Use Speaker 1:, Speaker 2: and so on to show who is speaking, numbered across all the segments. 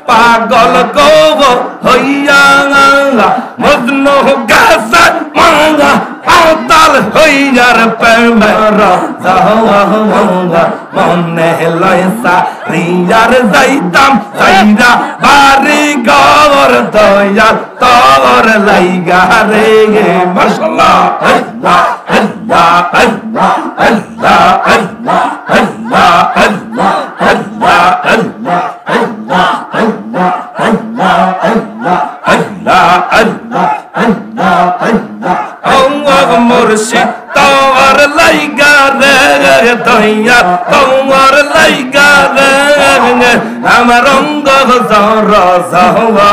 Speaker 1: পাগল গো হইয়া মজনু গাছা মাঙ্গা পাতাল হইয়ার প্রেমেরা মনে লয়সা রিয়ার যাইতাম সাইরা বাড়ি গর দয়াল তোর লাইগা রে মাশাআল্লাহ আল্লাহ আল্লাহ আল্লাহ আল্লাহ আল্লাহ আল্লাহ আল্লাহ আল্লাহ আল্লাহ আল্লাহ আল্লাহ আল্লাহ আল্লাহ আল্লাহ আল্লাহ আল্লাহ আল্লাহ মুর্শিদ তোর লাইগা রে দয়া তোর লাইগা রে আমার রঙ্গ জরা জাওয়া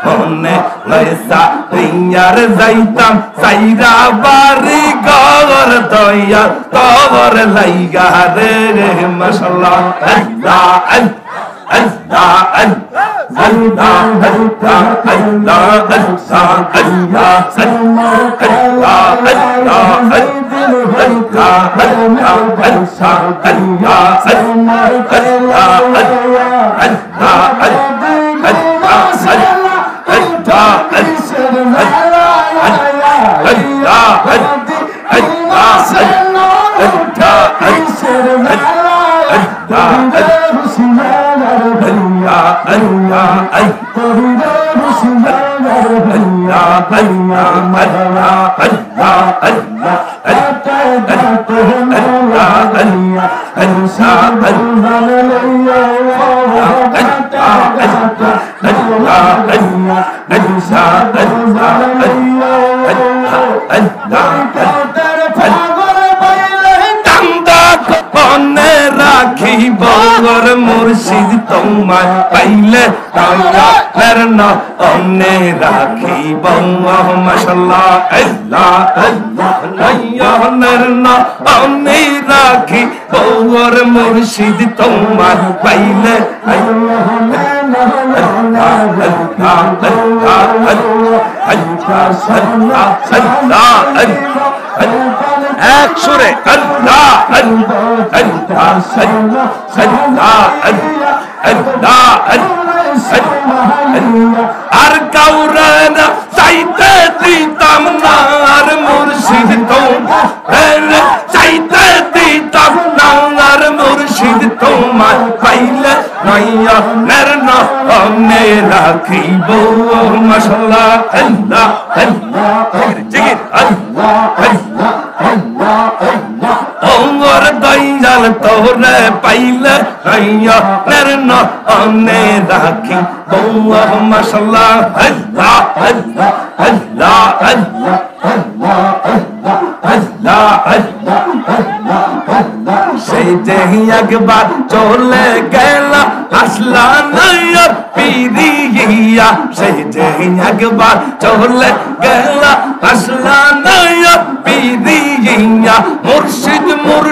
Speaker 1: মনে লয়সা রিয়ার যাইতাম সাইরা বাড়ি গর দয়া তোর লাইগা রে মাশাআল্লাহ আল্লাহ আল্লাহ আল্লাহ আল্লাহ আল্লাহ বগর মুর্শিদ তোমায় পাইলে না অনে রাখিব মাশাআল্লাহ আল্লাহ আল্লাহ না অনে রাখি বগর মুর্শিদ তোমায় পাইলে এক সুরে আল্লাহ আর কাউরে না চাইতে দিতাম না আর মুর্শিদ তোমার চাইতে দিতাম না আর মুর্শিদ তোমার পাইলে নয়া নেরনা অনে রাখিব মাশাআল্লাহ আল্লাহ আল্লাহ জিকির আল্লাহ আল্লাহ আল্লাহ আল্লাহ ওর দয়াল তোরে পাইলে নয়া নেরনা অনে রাখিব মাশাআল্লাহ আল্লাহ আল্লাহ আল্লাহ আল্লাহ আল্লাহ আল্লাহ আল্লাহ আল্লাহ আল্লাহ সেই যে একবার চলে গেল আসলা নয়র পিরিয়া সেই যে একবার চলে গেল আসলা নয়র পিরিয়া মুর্শিদ মুর্শিদ